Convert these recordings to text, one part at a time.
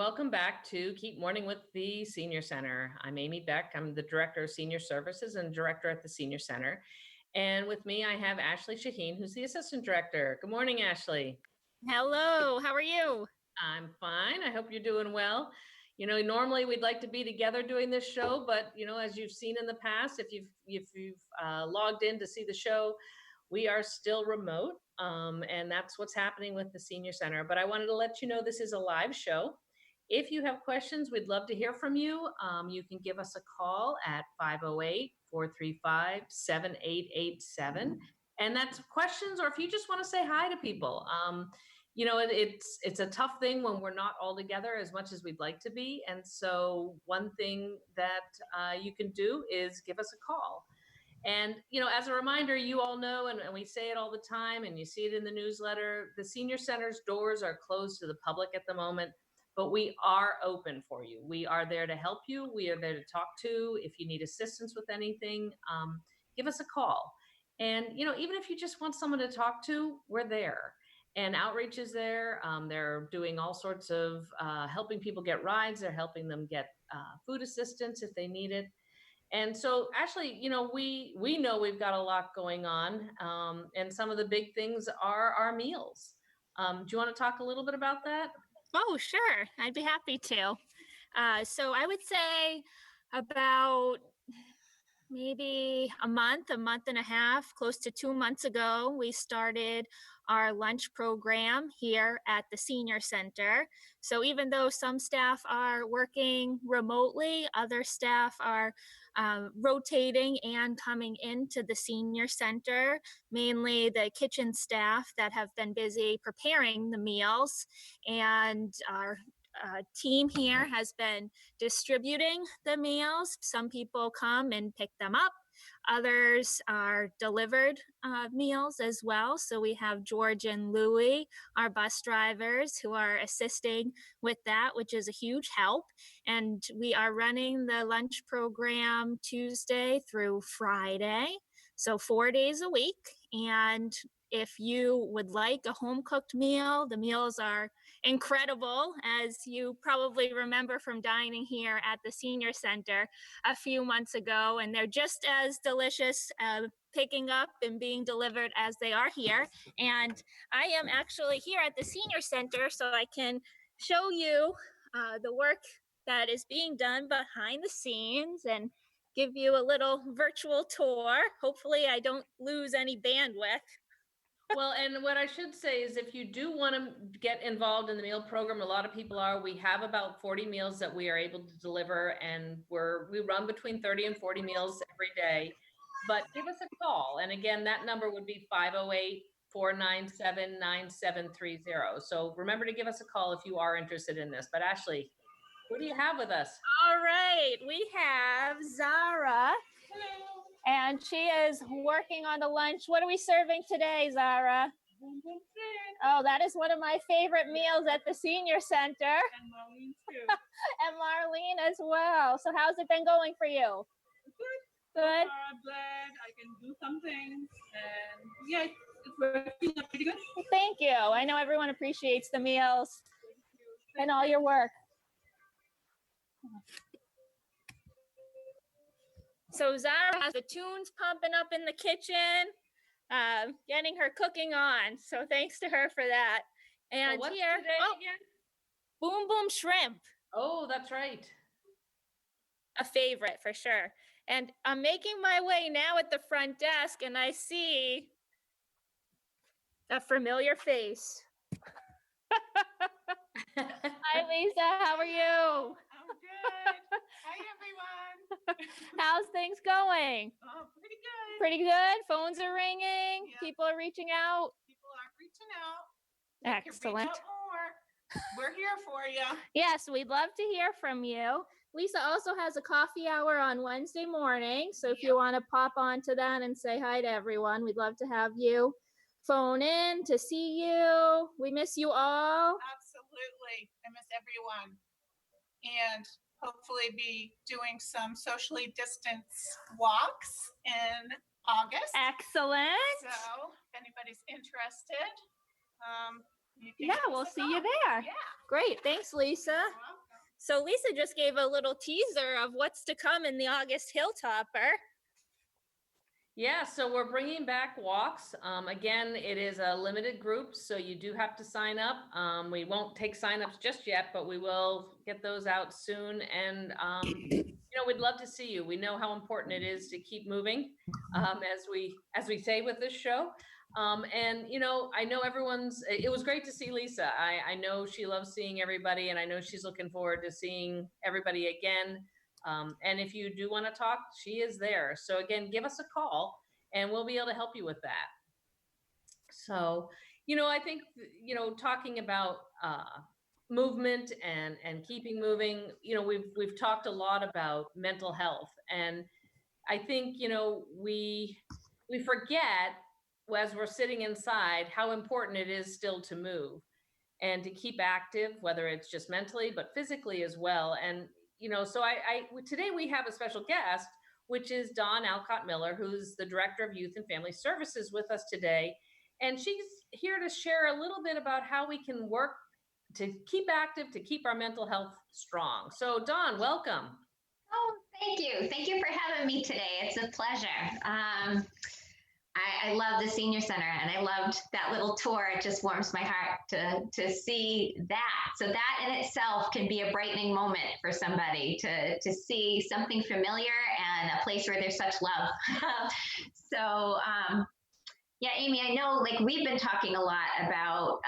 welcome back to Keep Morning with the Senior Center. I'm Amy Beck. I'm the Director of Senior Services and Director at the Senior Center. And with me, I have Ashley Shaheen, who's the Assistant Director. Good morning, Ashley. Hello, how are you? I'm fine. I hope you're doing well. Normally we'd like to be together doing this show, but as you've seen in the past, if you've logged in to see the show, we are still remote, and that's what's happening with the Senior Center. But I wanted to let you know this is a live show. If you have questions, we'd love to hear from you. You can give us a call at 508-435-7887. And that's questions, or if you just want to say hi to people. It's a tough thing when we're not all together as much as we'd like to be. And so one thing that you can do is give us a call. And, as a reminder, you all know, and we say it all the time, and you see it in the newsletter, the Senior Center's doors are closed to the public at the moment, but we are open for you. We are there to help you. We are there to talk to. If you need assistance with anything, give us a call. And, even if you just want someone to talk to, we're there. And outreach is there. They're doing all sorts of helping people get rides. They're helping them get food assistance if they need it. And so, Ashley, we know we've got a lot going on, and some of the big things are our meals. Do you want to talk a little bit about that? Oh, sure. I'd be happy to. So I would say about maybe a month and a half, close to 2 months ago, we started our lunch program here at the Senior Center. So even though some staff are working remotely, other staff are rotating and coming into the Senior Center, mainly the kitchen staff that have been busy preparing the meals, and our team here has been distributing the meals. Some people come and pick them up. Others are delivered meals as well. So we have George and Louie, our bus drivers, who are assisting with that, which is a huge help. And we are running the lunch program Tuesday through Friday, so 4 days a week. And if you would like a home-cooked meal, the meals are incredible, as you probably remember from dining here at the Senior Center a few months ago, and they're just as delicious picking up and being delivered as they are here. And I am actually here at the Senior Center, so I can show you the work that is being done behind the scenes and give you a little virtual tour. Hopefully I don't lose any bandwidth. Well, and what I should say is, if you do want to get involved in the meal program, a lot of people are. We have about 40 meals that we are able to deliver, and we run between 30 and 40 meals every day. But give us a call. And again, that number would be 508-497-9730. So remember to give us a call if you are interested in this. But Ashley, what do you have with us? All right, we have Zara. Hello. And she is working on the lunch. What are we serving today, Zara? Oh, that is one of my favorite meals at the Senior Center. And Marlene too. And Marlene as well. So how's it been going for you? Good. Good. I'm glad I can do some things. And yeah, it's working out pretty good. Well, thank you. I know everyone appreciates the meals and all your work. So Zara has the tunes pumping up in the kitchen, getting her cooking on. So thanks to her for that. And So what's here, today again? Boom Boom Shrimp. Oh, that's right. A favorite for sure. And I'm making my way now at the front desk, and I see a familiar face. Hi, Lisa. How are you? I'm good. Hi, everyone. How's things going? Oh, pretty good. Pretty good. Phones are ringing. Yeah. People are reaching out. People are reaching out. Excellent. Reach out more. We're here for you. Yes, we'd love to hear from you. Lisa also has a coffee hour on Wednesday morning. So if you want to pop on to that and say hi to everyone, we'd love to have you phone in to see you. We miss you all. Absolutely. I miss everyone. And hopefully be doing some socially distanced walks in August. Excellent. So if anybody's interested, You can Yeah, give us we'll a see you call. there. Yeah. Great. Thanks, Lisa. You're welcome. So Lisa just gave a little teaser of what's to come in the August Hilltopper. Yeah, so we're bringing back walks. Again, it is a limited group, so you do have to sign up. We won't take signups just yet, but we will get those out soon. And we'd love to see you. We know how important it is to keep moving, as we say with this show. And I know it was great to see Lisa. I know she loves seeing everybody, and I know she's looking forward to seeing everybody again. And if you do want to talk, she is there. So again, give us a call and we'll be able to help you with that. So, I think, talking about movement and keeping moving, we've talked a lot about mental health. And I think, we forget as we're sitting inside how important it is still to move and to keep active, whether it's just mentally, but physically as well. And, so today we have a special guest, which is Dawn Alcott Miller, who's the Director of Youth and Family Services with us today. And she's here to share a little bit about how we can work to keep active, to keep our mental health strong. So Dawn, welcome. Oh, thank you. Thank you for having me today. It's a pleasure. I love the senior center, and I loved that little tour. It just warms my heart to see that. So that in itself can be a brightening moment for somebody to see something familiar and a place where there's such love. So yeah, Amy, I know we've been talking a lot about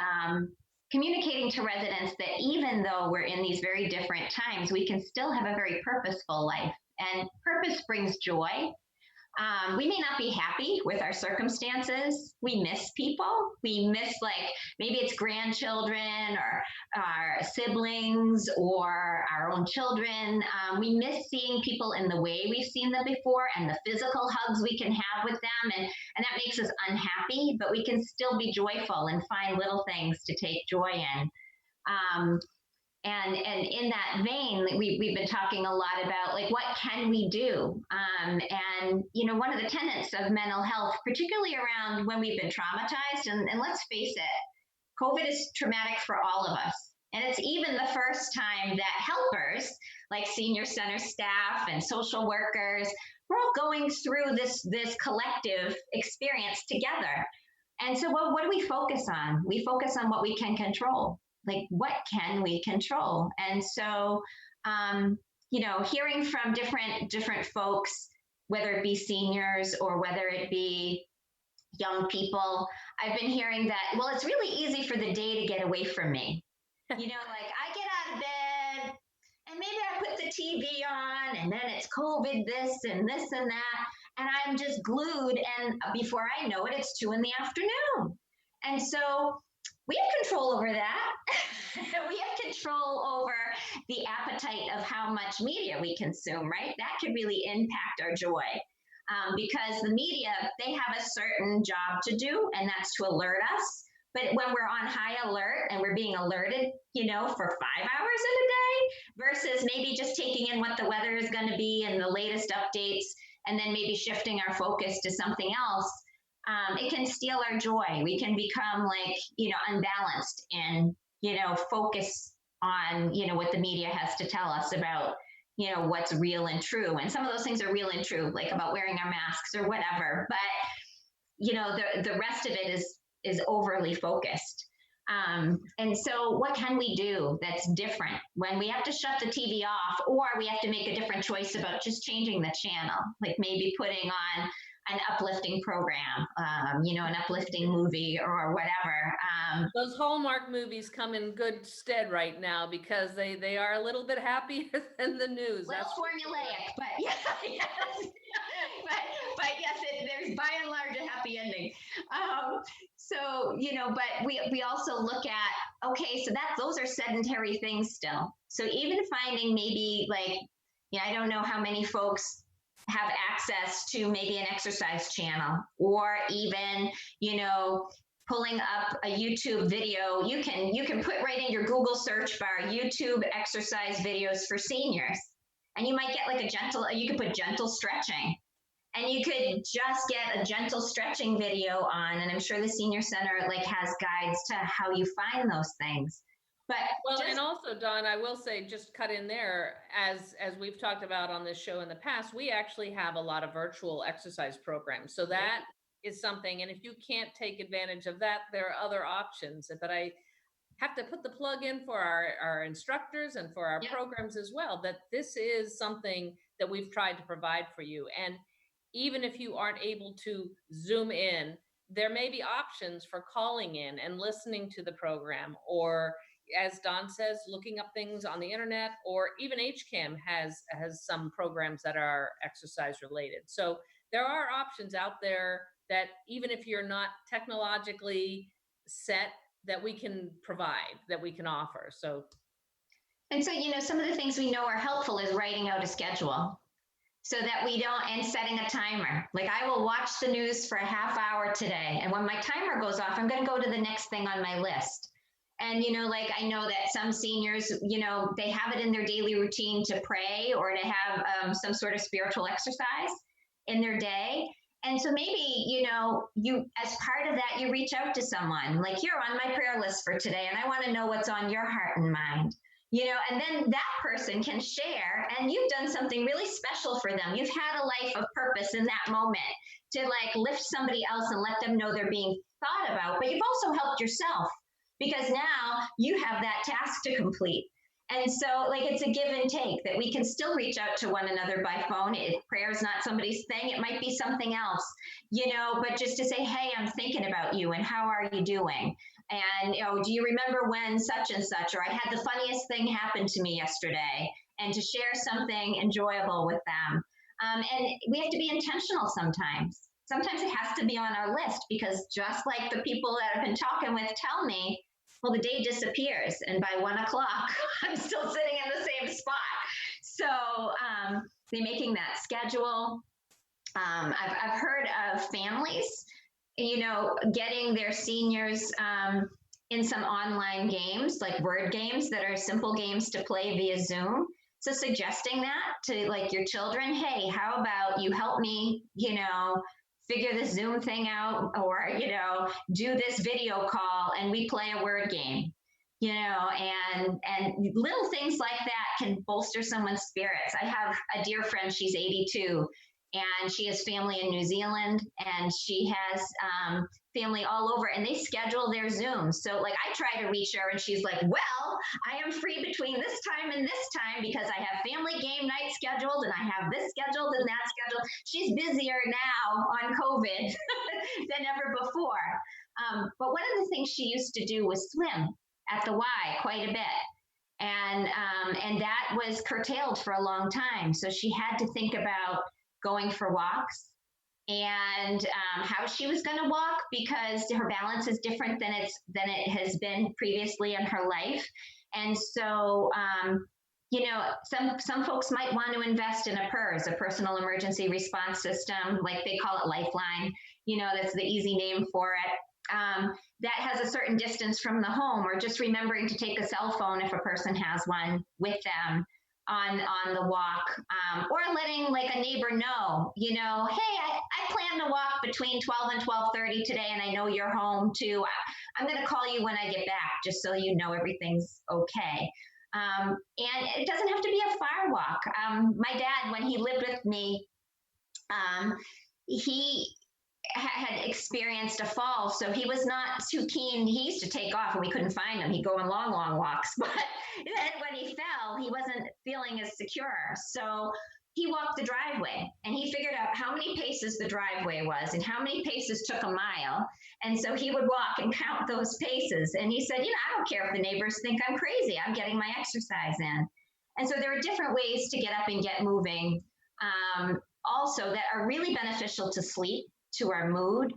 communicating to residents that even though we're in these very different times, we can still have a very purposeful life, and purpose brings joy. We may not be happy with our circumstances. We miss people. We miss maybe it's grandchildren or our siblings or our own children. We miss seeing people in the way we've seen them before and the physical hugs we can have with them. And that makes us unhappy, but we can still be joyful and find little things to take joy in. And in that vein, we've been talking a lot about what can we do? And one of the tenets of mental health, particularly around when we've been traumatized, and let's face it, COVID is traumatic for all of us. And it's even the first time that helpers, like senior center staff and social workers, we're all going through this collective experience together. And so what do we focus on? We focus on what we can control. What can we control? And so, hearing from different folks, whether it be seniors or whether it be young people, I've been hearing that, well, it's really easy for the day to get away from me. I get out of bed and maybe I put the TV on and then it's COVID this and that. And I'm just glued. And before I know it, it's 2 p.m. And so we have control over that. We have control over the appetite of how much media we consume, right? That could really impact our joy. Because the media, they have a certain job to do, and that's to alert us. But when we're on high alert and we're being alerted, for 5 hours in a day versus maybe just taking in what the weather is going to be and the latest updates, and then maybe shifting our focus to something else, it can steal our joy. We can become unbalanced and, focus on, what the media has to tell us about, what's real and true. And some of those things are real and true, like about wearing our masks or whatever. But, the rest of it is overly focused. And so what can we do that's different when we have to shut the TV off, or we have to make a different choice about just changing the channel, maybe putting on an uplifting program, an uplifting movie or whatever. Those Hallmark movies come in good stead right now because they are a little bit happier than the news. That's formulaic, but yes. but yes, there's by and large a happy ending. So, but we also look at, okay, so those are sedentary things still. So even finding maybe I don't know how many folks have access to maybe an exercise channel, or even, pulling up a YouTube video. You can put right in your Google search bar, YouTube exercise videos for seniors. And you might get you can put gentle stretching. And you could just get a gentle stretching video on, and I'm sure the senior center like has guides to how you find those things. But well, and also, Dawn, I will say, just cut in there, as we've talked about on this show in the past, we actually have a lot of virtual exercise programs. So that is something, and if you can't take advantage of that, there are other options. But I have to put the plug in for our instructors and for our programs as well, that this is something that we've tried to provide for you. And even if you aren't able to Zoom in, there may be options for calling in and listening to the program, or as Don says, looking up things on the internet, or even HCAM has some programs that are exercise related. So there are options out there that even if you're not technologically set, that we can provide, that we can offer. So, and so, some of the things we know are helpful is writing out a schedule so that we don't, and setting a timer. Like, I will watch the news for a half hour today, and when my timer goes off, I'm going to go to the next thing on my list. And, like, I know that some seniors, they have it in their daily routine to pray or to have some sort of spiritual exercise in their day. And so maybe, you, as part of that, you reach out to someone like, you're on my prayer list for today, and I want to know what's on your heart and mind, and then that person can share, and you've done something really special for them. You've had a life of purpose in that moment to like lift somebody else and let them know they're being thought about, but you've also helped yourself because now you have that task to complete. And so, like, it's a give and take that we can still reach out to one another by phone. Prayer is not somebody's thing. It might be something else, but just to say, hey, I'm thinking about you and how are you doing? And, do you remember when such and such, or I had the funniest thing happen to me yesterday, and to share something enjoyable with them. And we have to be intentional sometimes. Sometimes it has to be on our list because just like the people that I've been talking with tell me, well, the day disappears, and by 1 o'clock, I'm still sitting in the same spot. So they're making that schedule. I've heard of families, getting their seniors in some online games, like word games that are simple games to play via Zoom. So suggesting that to like your children, hey, how about you help me, figure this Zoom thing out, or, do this video call and we play a word game, and little things like that can bolster someone's spirits. I have a dear friend, she's 82, and she has family in New Zealand, and she has family all over, and they schedule their Zooms. So like I try to reach her and she's like, well, I am free between this time and this time because I have family game night scheduled and I have this scheduled and that scheduled. She's busier now on COVID than ever before. But one of the things she used to do was swim at the Y quite a bit. And that was curtailed for a long time. So she had to think about going for walks and how she was going to walk because her balance is different than it has been previously in her life. And so, some folks might want to invest in a PERS, a personal emergency response system, like they call it Lifeline. That's the easy name for it. That has a certain distance from the home, or just remembering to take a cell phone if a person has one with them on the walk, or letting like a neighbor know, hey, I plan to walk between 12 and 12:30 today, and I know you're home too. I'm going to call you when I get back, just so you know everything's okay. And it doesn't have to be a far walk. My dad, when he lived with me, he had experienced a fall, so he was not too keen. He used to take off and we couldn't find him. He'd go on long, long walks, but then when he fell, he wasn't feeling as secure. So he walked the driveway and he figured out how many paces the driveway was and how many paces took a mile. And so he would walk and count those paces. And he said, I don't care if the neighbors think I'm crazy. I'm getting my exercise in. And so there are different ways to get up and get moving also that are really beneficial to sleep, to our mood,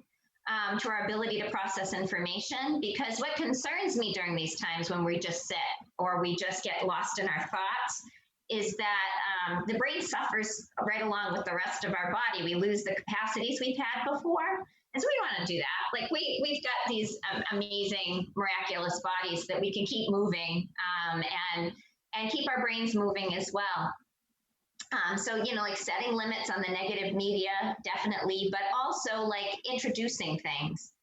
to our ability to process information. Because what concerns me during these times when we just sit or we just get lost in our thoughts is that the brain suffers right along with the rest of our body. We lose the capacities we've had before. And so we don't want to do that. Like we've got these amazing, miraculous bodies that we can keep moving and keep our brains moving as well. So, like setting limits on the negative media, definitely, but also like introducing things.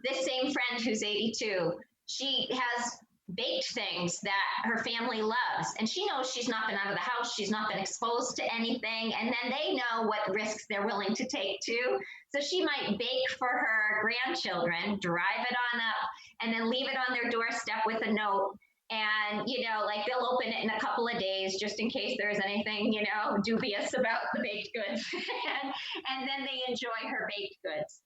This same friend who's 82, she has baked things that her family loves, and she knows she's not been out of the house, she's not been exposed to anything, and then they know what risks they're willing to take too. So she might bake for her grandchildren, drive it on up, and then leave it on their doorstep with a note. And, like they'll open it in a couple of days just in case there's anything, dubious about the baked goods. and then they enjoy her baked goods.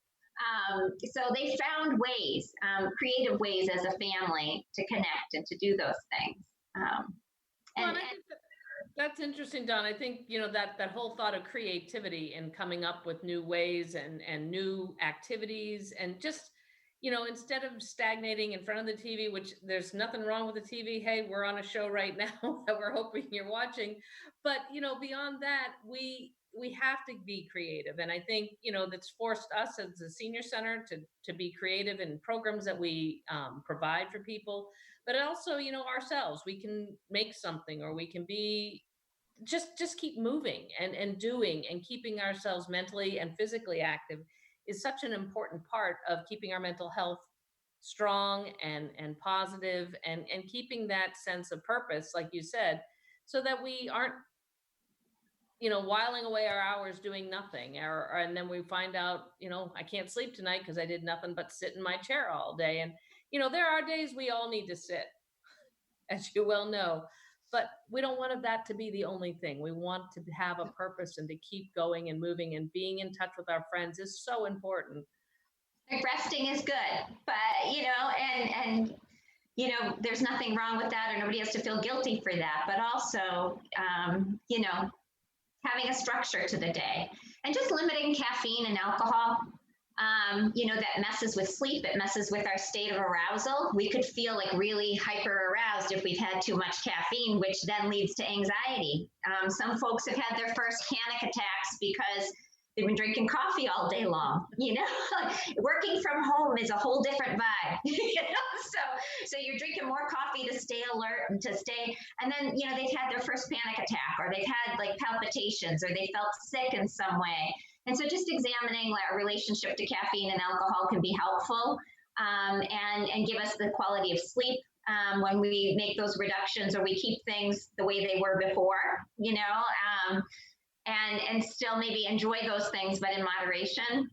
So they found ways, creative ways as a family to connect and to do those things. Well, I think that's interesting, Don. I think, that whole thought of creativity and coming up with new ways and new activities, and just, instead of stagnating in front of the TV, which there's nothing wrong with the TV. Hey, we're on a show right now that we're hoping you're watching. But, beyond that, we have to be creative. And I think, that's forced us as a senior center to be creative in programs that we provide for people. But also, ourselves, we can make something, or we can be just keep moving and doing, and keeping ourselves mentally and physically active is such an important part of keeping our mental health strong and positive, and keeping that sense of purpose, like you said, so that we aren't whiling away our hours doing nothing, and then we find out, I can't sleep tonight because I did nothing but sit in my chair all day. And there are days we all need to sit, as you well know, but we don't want that to be the only thing. We want to have a purpose and to keep going and moving, and being in touch with our friends is so important. Resting is good, but and there's nothing wrong with that, or nobody has to feel guilty for that. But also, having a structure to the day, and just limiting caffeine and alcohol. That messes with sleep. It messes with our state of arousal. We could feel like really hyper aroused if we've had too much caffeine, which then leads to anxiety. Some folks have had their first panic attacks because they've been drinking coffee all day long. Working from home is a whole different vibe. So you're drinking more coffee to stay alert and to stay, and then they've had their first panic attack, or they've had like palpitations, or they felt sick in some way. And so just examining our relationship to caffeine and alcohol can be helpful, and give us the quality of sleep when we make those reductions, or we keep things the way they were before, and still maybe enjoy those things, but in moderation.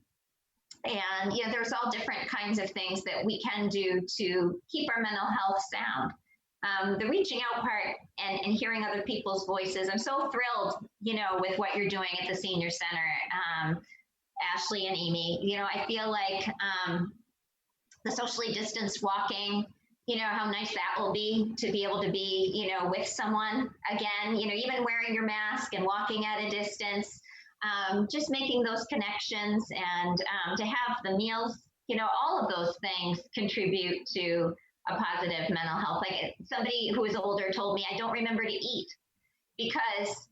And there's all different kinds of things that we can do to keep our mental health sound. The reaching out part and hearing other people's voices. I'm so thrilled, with what you're doing at the Senior Center, Ashley and Amy. I feel like the socially distanced walking, how nice that will be to be able to be, with someone again, even wearing your mask and walking at a distance, just making those connections, and to have the meals, all of those things contribute to a positive mental health. Like somebody who is older told me, I don't remember to eat because,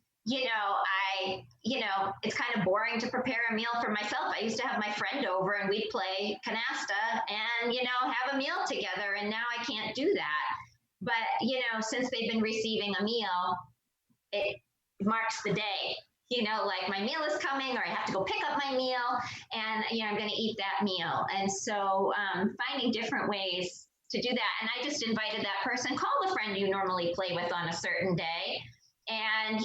it's kind of boring to prepare a meal for myself. I used to have my friend over and we'd play canasta and, have a meal together. And now I can't do that. But, since they've been receiving a meal, it marks the day. Like my meal is coming, or I have to go pick up my meal, and, I'm going to eat that meal. And so finding different ways to do that. And I just invited that person, call the friend you normally play with on a certain day, and,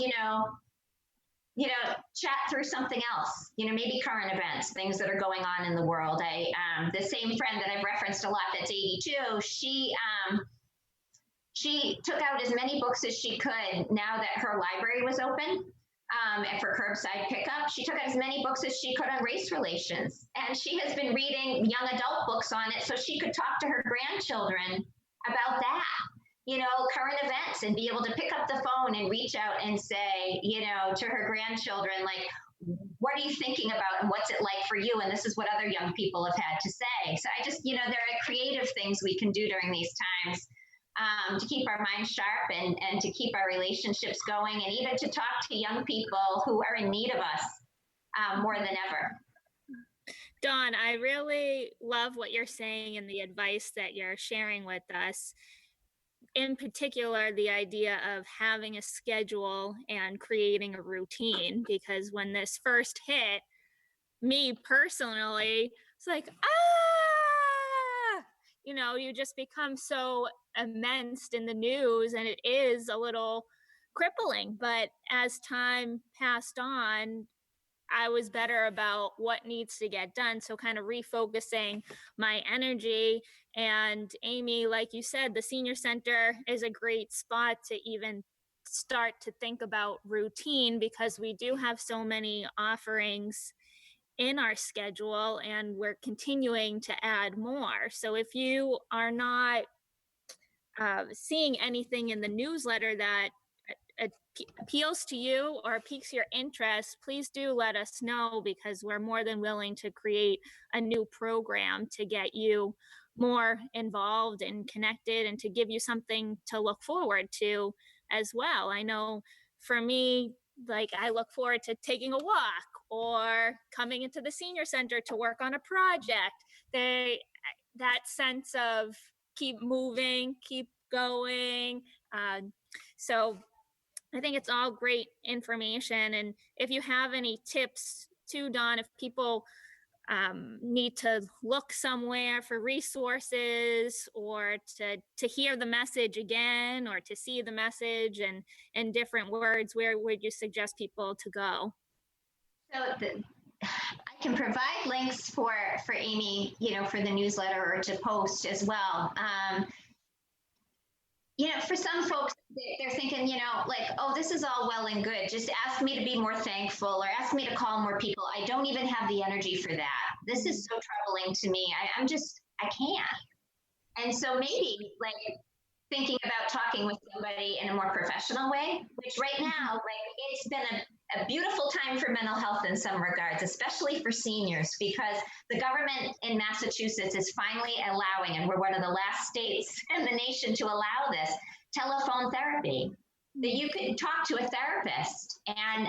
chat through something else, maybe current events, things that are going on in the world. The same friend that I've referenced a lot that's 82, she took out as many books as she could now that her library was open. And for curbside pickup, she took out as many books as she could on race relations. And she has been reading young adult books on it so she could talk to her grandchildren about that, current events, and be able to pick up the phone and reach out and say, to her grandchildren, like, what are you thinking about and what's it like for you? And this is what other young people have had to say. So I just, there are creative things we can do during these times. To keep our minds sharp and to keep our relationships going, and even to talk to young people who are in need of us more than ever. Dawn, I really love what you're saying and the advice that you're sharing with us. in particular, the idea of having a schedule and creating a routine, because when this first hit me personally, it's like, you just become so immersed in the news, and it is a little crippling. But as time passed on, I was better about what needs to get done. So kind of refocusing my energy. And Amy, like you said, the senior center is a great spot to even start to think about routine, because we do have so many offerings in our schedule and we're continuing to add more. So if you are not seeing anything in the newsletter that appeals to you or piques your interest, please do let us know, because we're more than willing to create a new program to get you more involved and connected, and to give you something to look forward to as well. I know for me, like, I look forward to taking a walk or coming into the senior center to work on a project. That sense of keep moving, keep going. So I think it's all great information. And if you have any tips too, Dawn, if people need to look somewhere for resources, or to hear the message again, or to see the message and in different words, where would you suggest people to go? So I can provide links for Amy, for the newsletter, or to post as well. For some folks, they're thinking, like, oh, this is all well and good. Just ask me to be more thankful, or ask me to call more people. I don't even have the energy for that. This is so troubling to me. I can't. And so maybe, like, thinking about talking with somebody in a more professional way, which right now, like, it's been a beautiful time for mental health in some regards, especially for seniors, because the government in Massachusetts is finally allowing, and we're one of the last states in the nation to allow this, telephone therapy. That you could talk to a therapist and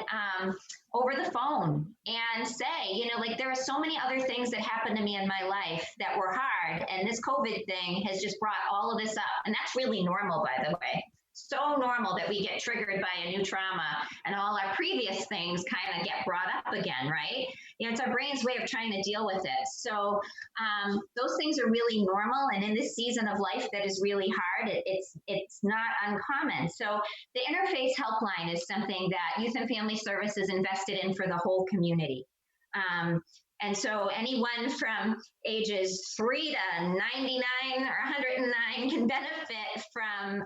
over the phone and say, like, there are so many other things that happened to me in my life that were hard, and this COVID thing has just brought all of this up. And that's really normal, by the way. So normal that we get triggered by a new trauma and all our previous things kind of get brought up again, right? It's our brain's way of trying to deal with it. So those things are really normal. And in this season of life that is really hard, it's not uncommon. So the Interface Helpline is something that Youth and Family Services invested in for the whole community. And so anyone from ages 3 to 99 or 109 can benefit from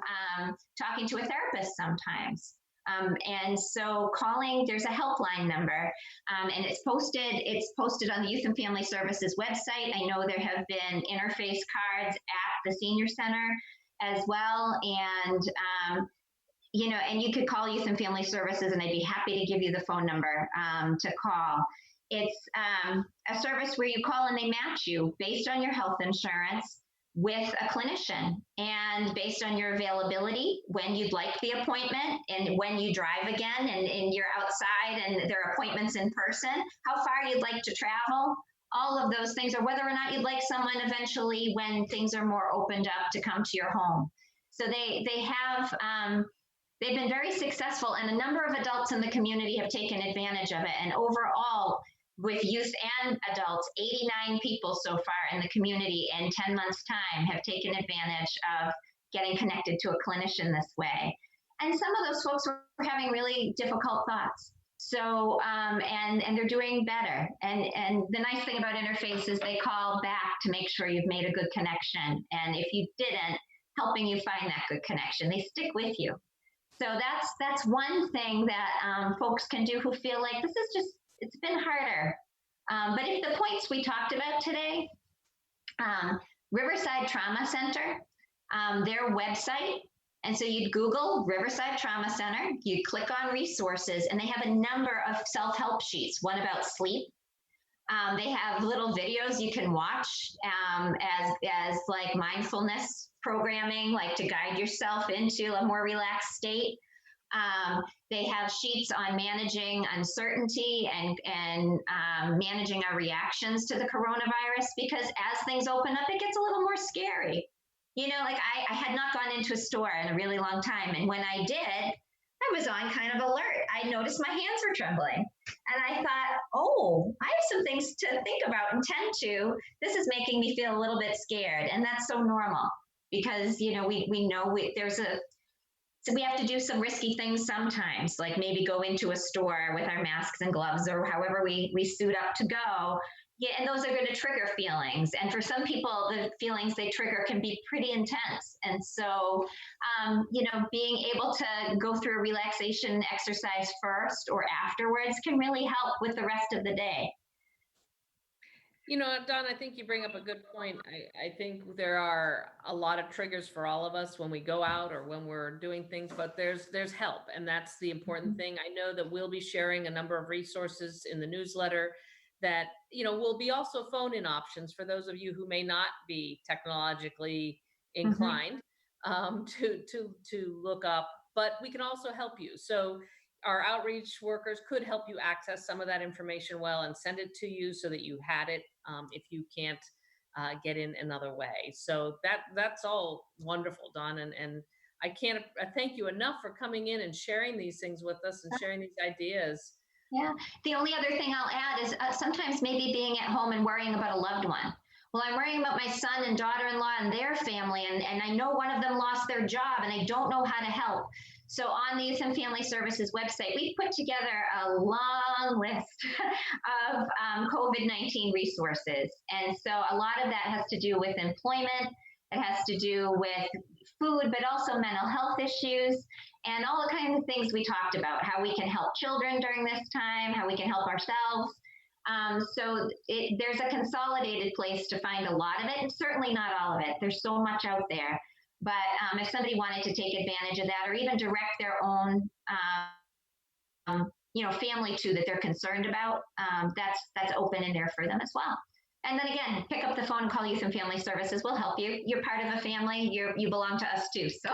talking to a therapist sometimes. And so there's a helpline number, and it's posted on the Youth and Family Services website. I know there have been interface cards at the senior center as well. And, and you could call Youth and Family Services, and I'd be happy to give you the phone number to call. It's a service where you call and they match you based on your health insurance with a clinician, and based on your availability, when you'd like the appointment, and when you drive again and you're outside and there are appointments in person, how far you'd like to travel, all of those things, or whether or not you'd like someone eventually when things are more opened up to come to your home. So they've been very successful, and a number of adults in the community have taken advantage of it. And overall, with youth and adults, 89 people so far in the community in 10 months' time have taken advantage of getting connected to a clinician this way. And some of those folks were having really difficult thoughts. So, and they're doing better. And the nice thing about Interface is they call back to make sure you've made a good connection. And if you didn't, helping you find that good connection. They stick with you. So that's one thing that folks can do who feel like this is just, it's been harder. But if the points we talked about today, Riverside Trauma Center, their website, and so you'd Google Riverside Trauma Center, you'd click on resources, and they have a number of self-help sheets, one about sleep. They have little videos you can watch as like mindfulness programming, like to guide yourself into a more relaxed state. They have sheets on managing uncertainty and managing our reactions to the coronavirus, because as things open up, it gets a little more scary. like I had not gone into a store in a really long time. And when I did, I was on kind of alert. I noticed my hands were trembling. And I thought, oh, I have some things to think about and tend to. This is making me feel a little bit scared. And that's so normal because, we know so we have to do some risky things sometimes, like maybe go into a store with our masks and gloves or however we suit up to go. Yeah, and those are going to trigger feelings. And for some people, the feelings they trigger can be pretty intense. And so, being able to go through a relaxation exercise first or afterwards can really help with the rest of the day. Don, I think you bring up a good point. I think there are a lot of triggers for all of us when we go out or when we're doing things, but there's help, and that's the important thing. I know that we'll be sharing a number of resources in the newsletter that, will be also phone-in options for those of you who may not be technologically inclined to look up, but we can also help you. So our outreach workers could help you access some of that information well and send it to you so that you had it if you can't get in another way. So that's all wonderful, Dawn. And I can't thank you enough for coming in and sharing these things with us and sharing these ideas. Yeah. The only other thing I'll add is sometimes maybe being at home and worrying about a loved one. Well, I'm worrying about my son and daughter-in-law and their family, and I know one of them lost their job and I don't know how to help. So on the Youth and Family Services website, we've put together a long list of COVID-19 resources. And so a lot of that has to do with employment. It has to do with food, but also mental health issues and all the kinds of things we talked about, how we can help children during this time, how we can help ourselves. So there's a consolidated place to find a lot of it, and certainly not all of it. There's so much out there. But if somebody wanted to take advantage of that or even direct their own, family to that they're concerned about, that's open in there for them as well. And then again, pick up the phone and call Youth and Family Services. We'll help you. You're part of a family. You belong to us too. So.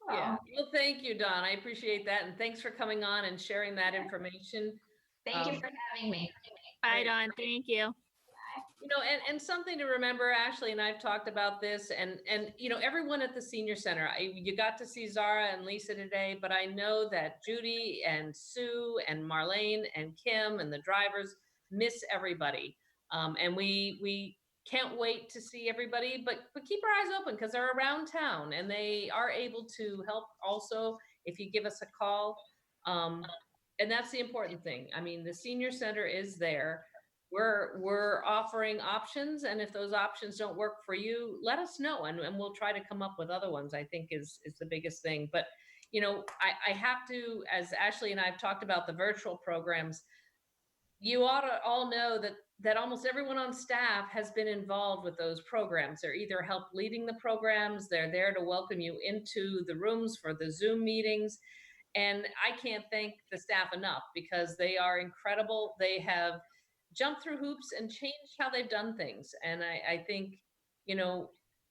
Yeah. Well, thank you, Dawn. I appreciate that. And thanks for coming on and sharing that information. Thank you for having me. Bye, Dawn. Thank you. And something to remember, Ashley and I've talked about this, and everyone at the senior center, you got to see Zara and Lisa today, but I know that Judy and Sue and Marlene and Kim and the drivers miss everybody. And we can't wait to see everybody, but keep our eyes open because they're around town and they are able to help also if you give us a call. And that's the important thing. I mean, the senior center is there. We're offering options, and if those options don't work for you, let us know, and we'll try to come up with other ones. I think is the biggest thing. But I have to, as Ashley and I have talked about the virtual programs, you ought to all know that almost everyone on staff has been involved with those programs. They're either help leading the programs, they're there to welcome you into the rooms for the Zoom meetings. And I can't thank the staff enough because they are incredible. They have jumped through hoops and changed how they've done things. And I think,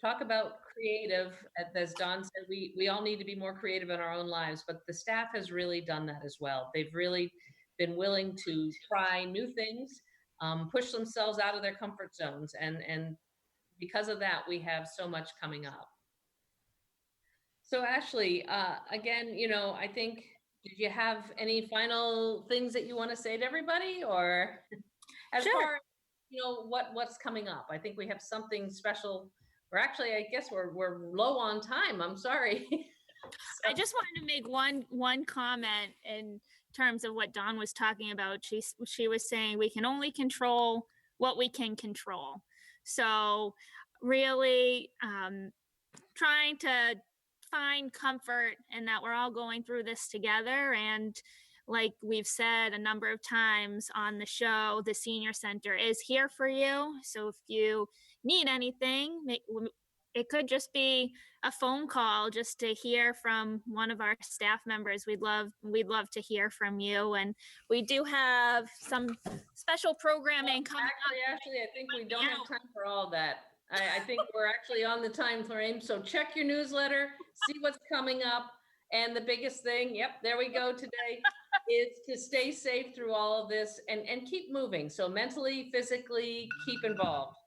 talk about creative, as Dawn said, we all need to be more creative in our own lives, but the staff has really done that as well. They've really been willing to try new things, push themselves out of their comfort zones. And because of that, we have so much coming up. So Ashley, again, I think, did you have any final things that you want to say to everybody, or as Sure. far as, what's coming up? I think we have something special. Or actually, I guess we're low on time. I'm sorry. So. I just wanted to make one comment in terms of what Dawn was talking about. She was saying we can only control what we can control. So really trying to find comfort in that we're all going through this together. And like we've said a number of times on the show, the senior center is here for you. So if you need anything, it could just be a phone call just to hear from one of our staff members. We'd love to hear from you. And we do have some special programming coming up. Actually, I think we don't have time for all that. I think we're actually on the time frame. So check your newsletter, see what's coming up. And the biggest thing, yep, there we go today, is to stay safe through all of this and keep moving. So mentally, physically, keep involved.